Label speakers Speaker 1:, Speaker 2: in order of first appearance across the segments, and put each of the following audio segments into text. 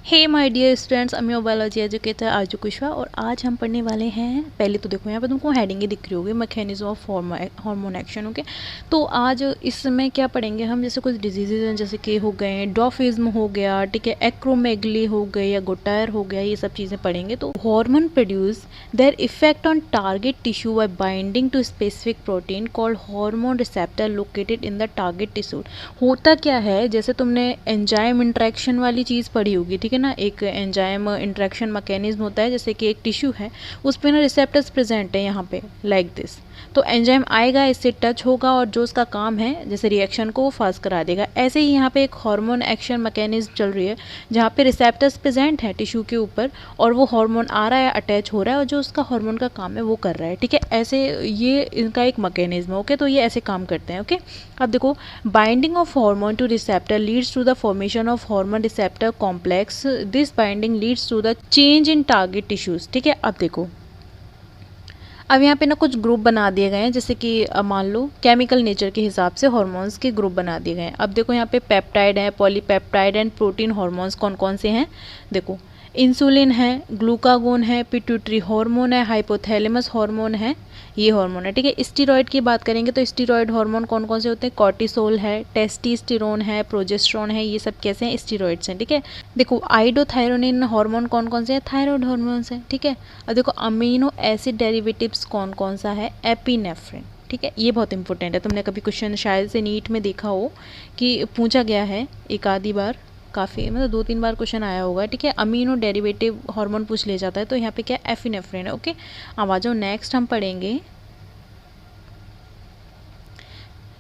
Speaker 1: Hey my dear students, I'm your biology educator Arzoo Kushwaha और आज हम पढ़ने वाले हैं। पहले तो देखो यहाँ पे तुमको हेडिंग ही दिख रही होगी, mechanism of hormone action. Okay, तो आज इसमें क्या पढ़ेंगे हम, जैसे कुछ डिजीजेज हैं जैसे कि हो गए डॉफिज्म हो गया, ठीक है, एक्रोमेगली हो गई या गोटायर हो गया, ये सब चीज़ें पढ़ेंगे। तो hormone produce their effect on target tissue by binding to specific protein called hormone receptor located in the target tissue. होता क्या है, जैसे तुमने एंजाइम इंट्रैक्शन वाली चीज़ पढ़ी होगी, ठीक है ना, एक एंजाइम इंट्रैक्शन मैकेनिज्म होता है, जैसे कि एक टिश्यू है उस पे ना रिसेप्टर्स प्रेजेंट है यहाँ पे लाइक दिस। तो एंजाइम आएगा, इससे टच होगा और जो उसका काम है जैसे रिएक्शन को वो फास्ट करा देगा। ऐसे ही यहाँ पे एक हार्मोन एक्शन मैकेनिज्म चल रही है जहाँ पे रिसेप्टर्स प्रेजेंट है टिश्यू के ऊपर और वो हार्मोन आ रहा है, अटैच हो रहा है और जो उसका हार्मोन का काम है वो कर रहा है, ठीक है। ऐसे ये इनका एक मैकेनिज्म है। ओके, तो ये ऐसे काम करते हैं। ओके, अब देखो, binding of hormone to receptor leads to the formation of hormone receptor complex. This binding leads to the change in target tissues, ठीक है। अब देखो, अब यहाँ पे ना कुछ ग्रुप बना दिए गए हैं, जैसे कि मान लो केमिकल नेचर के हिसाब से हार्मोन्स के ग्रुप बना दिए गए हैं। अब देखो यहाँ पे पेप्टाइड है, पॉलीपेप्टाइड एंड प्रोटीन हार्मोन्स कौन कौन से हैं। देखो, इंसुलिन है, ग्लूकागोन है, पिट्यूटरी हार्मोन है, हाइपोथैलेमस हार्मोन है, ये हार्मोन है, ठीक है। स्टीरॉयड की बात करेंगे तो स्टीरॉयड हार्मोन कौन कौन से होते हैं, कॉर्टिसोल है, टेस्टोस्टेरोन है, प्रोजेस्टेरोन है, ये सब कैसे हैं, स्टीरॉयड्स हैं, ठीक है। देखो, आइडोथायरोनिन हार्मोन कौन कौन से हैं, थायराइड हार्मोन्स हैं, ठीक है। अब देखो, अमीनो एसिड डेरिवेटिव्स कौन कौन सा है, एपिनेफ्रिन, ठीक है। ये बहुत इंपॉर्टेंट है, तुमने कभी क्वेश्चन शायद से नीट में देखा हो कि पूछा गया है एक आधी बार, काफ़ी मतलब 2-3 बार क्वेश्चन आया होगा, ठीक है। अमीनो डेरिवेटिव हार्मोन पूछ ले जाता है, तो यहाँ पे क्या एफिनेफ्रिन है। ओके, अब आ जाओ, नेक्स्ट हम पढ़ेंगे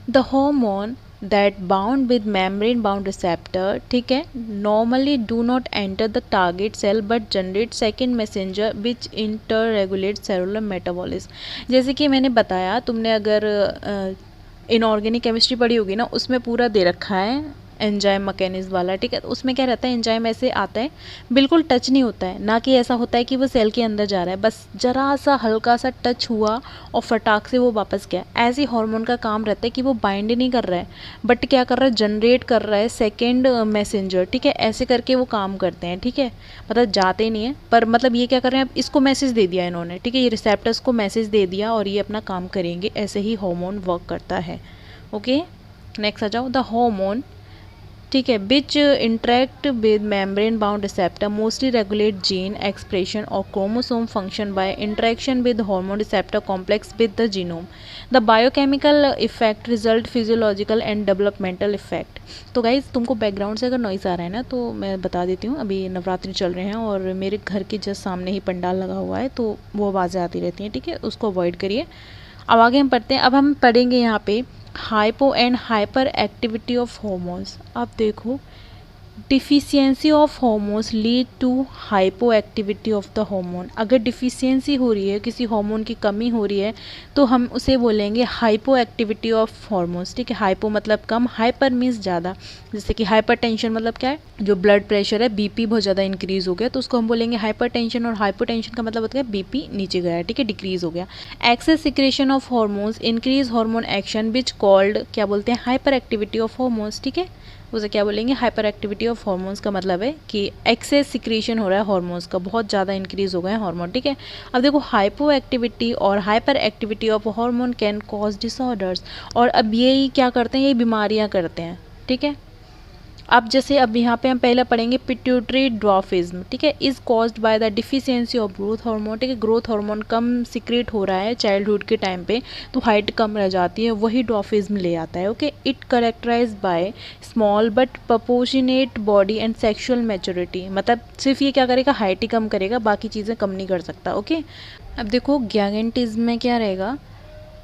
Speaker 1: the hormone that bound with membrane bound receptor, ठीक है, normally do not enter the target cell but generate second messenger which in turn regulate cellular metabolism. जैसे कि मैंने बताया, तुमने अगर इनऑर्गेनिक केमिस्ट्री पढ़ी होगी ना, उसमें पूरा दे रखा है एंजाइम मैकेनिज्म वाला, ठीक है। तो उसमें क्या रहता है, एंजाइम ऐसे आता है, बिल्कुल टच नहीं होता है, ना कि ऐसा होता है कि वो सेल के अंदर जा रहा है, बस जरा सा हल्का सा टच हुआ और फटाक से वो वापस गया। ऐसे हार्मोन का काम रहता है कि वो बाइंड नहीं कर रहा है बट क्या कर रहा है, जनरेट कर रहा है सेकेंड मैसेंजर, ठीक है। ऐसे करके वो काम करते हैं, ठीक है, मतलब जाते नहीं है पर मतलब ये क्या कर रहे हैं, अब इसको मैसेज दे दिया इन्होंने, ठीक है, ये रिसेप्टर्स को मैसेज दे दिया और ये अपना काम करेंगे। ऐसे ही हार्मोन वर्क करता है। ओके, नेक्स्ट आ जाओ, द हार्मोन, ठीक है, which interact with membrane bound receptor mostly regulate gene expression और chromosome function by interaction with hormone receptor complex with the genome. The biochemical effect result physiological and developmental effect. तो guys, तुमको background से अगर noise आ रहा है ना तो मैं बता देती हूँ, अभी नवरात्रि चल रहे हैं और मेरे घर के जस्ट सामने ही पंडाल लगा हुआ है, तो वो आवाज़ें आती रहती हैं, ठीक है, उसको अवॉइड करिए। अब आगे हम पढ़ते हैं। अब हम पढ़ेंगे यहाँ पे hypo and hyper activity of hormones. अब देखो, deficiency of hormones lead to hypo activity of the hormone. अगर डिफिशियंसी हो रही है, किसी हार्मोन की कमी हो रही है, तो हम उसे बोलेंगे हाइपो एक्टिविटी ऑफ हार्मोन्स, ठीक है। हाइपो मतलब कम, हाइपर मीन्स ज़्यादा। जैसे कि हाइपर टेंशन मतलब क्या है, जो ब्लड प्रेशर है, बीपी बहुत ज़्यादा इंक्रीज हो गया तो उसको हम बोलेंगे हाइपर टेंशन, और हाइपर टेंशन का मतलब होता है बीपी नीचे गया, ठीक है, डिक्रीज हो गया। Excess secretion of hormones increase hormone action which called, क्या बोलते हैं, हाइपर एक्टिविटी ऑफ हार्मोन्स, ठीक है, उसे क्या बोलेंगे, हाइपर एक्टिविटी ऑफ हार्मोन्स का मतलब है कि एक्सेस सिक्रेशन हो रहा है हार्मोन्स का, बहुत ज़्यादा इंक्रीज हो गए हैं हार्मोन, ठीक है। अब देखो, हाइपो एक्टिविटी और hyper activity of hormone can cause disorders, और अब यही क्या करते हैं, ये बीमारियां करते हैं, ठीक है। अब जैसे अब यहाँ पे हम पहले पढ़ेंगे पिट्यूटरी ड्वार्फिज्म, ठीक है, is caused by the deficiency of growth hormone, ठीक है, ग्रोथ हार्मोन कम सिक्रेट हो रहा है चाइल्डहुड के टाइम पे तो हाइट कम रह जाती है, वही ड्वार्फिज्म ले आता है। Okay, it characterise by small but proportionate body and sexual maturity, मतलब सिर्फ ये क्या करेगा, हाइट ही कम करेगा, बाकी चीज़ें कम नहीं कर सकता। ओके, अब देखो, ग्यागेंटिज्म में क्या रहेगा,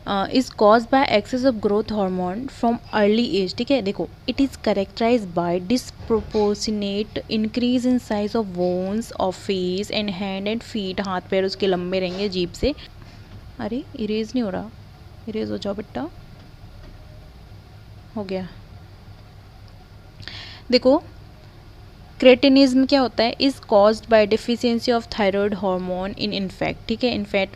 Speaker 1: is cause by excess of growth hormone from early age, ठीक है। देखो, it is characterise by disproportionate increase in size of bones of face and hand and feet, हाथ पैर उसके लंबे रहेंगे जीभ से। अरे इरेज नहीं हो रहा, इरेज हो जाओ बेटा, हो गया। देखो, क्रेटिनिज्म क्या होता है, is caused by deficiency of thyroid hormone in infect, ठीक है, इन्फेंट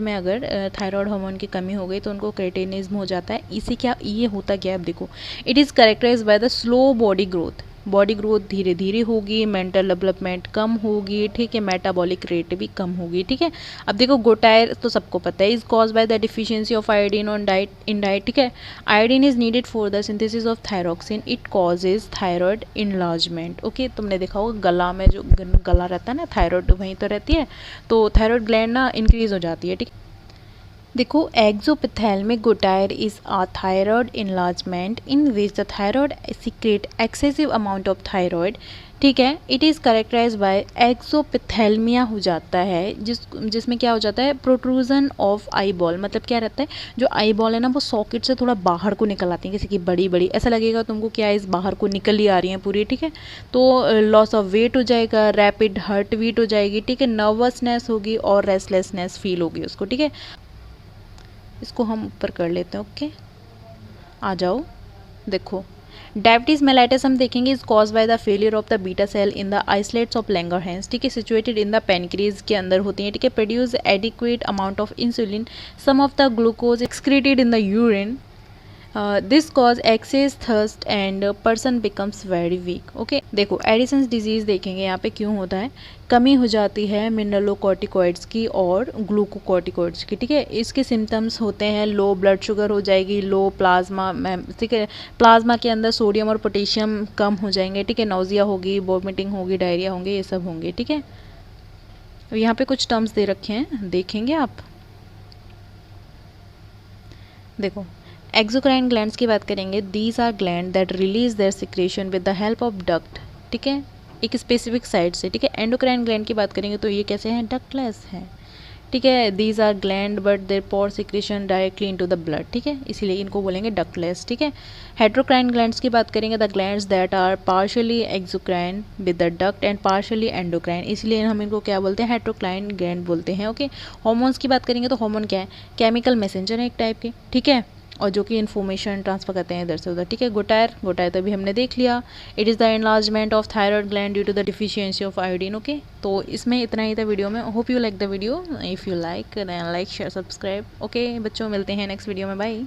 Speaker 1: में अगर थायराइड हार्मोन की कमी हो गई तो उनको क्रेटिनिज्म हो जाता है। इसे क्या, ये होता क्या है, अब देखो, it is characterise by the slow body growth, body growth धीरे धीरे होगी, मेंटल डेवलपमेंट कम होगी, ठीक है, मेटाबॉलिक रेट भी कम होगी, ठीक है। अब देखो गोटायर तो सबको पता है, is cause by the deficiency of iodine on diet in diet, ठीक है। Iodine is needed for the synthesis of thyroxine, it causes thyroid enlargement. Okay, तुमने देखा होगा गला में जो गला रहता है ना, थायराइड वहीं तो रहती है, तो थायराइड ग्लैंड ना इंक्रीज हो जाती है, ठीक। देखो exophthalmic goitre is a thyroid enlargement in which the thyroid secrete excessive amount of thyroid, ठीक है। It is characterise by exophthalmia हो जाता है, जिसमें क्या हो जाता है, प्रोट्रूजन ऑफ आई बॉल, मतलब क्या रहता है, जो आई बॉल है ना वो सॉकेट से थोड़ा बाहर को निकल आती है, किसी की बड़ी बड़ी, ऐसा लगेगा तुमको क्या इस बाहर को निकल ही आ रही है पूरी, ठीक है। तो लॉस ऑफ वेट हो जाएगा, रैपिड हार्ट बीट हो जाएगी, ठीक है, नर्वसनेस होगी और रेस्टलेसनेस फील होगी उसको, ठीक है। इसको हम ऊपर कर लेते हैं। ओके, आ जाओ, देखो डायबिटीज मेलाइटिस हम देखेंगे is cause by the failure of the beta cell in the islets of Langerhans, ठीक है, सिचुएटेड इन द पेनक्रीज के अंदर होती हैं, ठीक है। Produce adequate amount of insulin, some of the glucose excreted in the urine, this cause excess thirst and person becomes very weak. Okay, देखो Addison's disease देखेंगे यहाँ पे क्यों होता है, कमी हो जाती है मिनरलोकॉर्टिकॉइड्स की और ग्लूकोकॉर्टिकॉइड्स की, ठीक है। इसके सिम्टम्स होते हैं लो ब्लड शुगर हो जाएगी, लो प्लाज्मा, ठीक है, प्लाज्मा के अंदर सोडियम और पोटेशियम कम हो जाएंगे, ठीक है, नौजिया होगी, वॉमिटिंग होगी, डायरिया होंगे, ये सब होंगे, ठीक है। यहाँ पे कुछ टर्म्स दे रखे हैं, देखेंगे आप, देखो एक्सोक्राइन ग्लैंड्स की बात करेंगे, these are gland that release their secretion with the help of duct, ठीक है, एक स्पेसिफिक साइड से, ठीक है। एंडोक्राइन ग्लैंड की बात करेंगे तो ये कैसे हैं, डक्टलेस हैं, ठीक है। These are gland but their pour secretion directly into the blood, ठीक है, इसीलिए इनको बोलेंगे डक्टलेस, ठीक है। हेट्रोक्राइन ग्लैंड्स की बात करेंगे, the glands that are partially exocrine with the duct and partially endocrine, इसलिए हम इनको क्या बोलते हैं, हेट्रोक्राइन ग्लैंड बोलते हैं। ओके, हार्मोन्स की बात करेंगे तो हार्मोन क्या है, केमिकल मैसेंजर है एक टाइप के, ठीक है, और जो कि इन्फॉर्मेशन ट्रांसफर करते हैं इधर से उधर, ठीक है। गोटायर तो अभी हमने देख लिया, it is the enlargement of thyroid gland due to the deficiency of iodine. Okay, तो इसमें इतना ही था वीडियो में। Hope you like the video, if you like share subscribe. Okay बच्चों, मिलते हैं नेक्स्ट वीडियो में, बाय।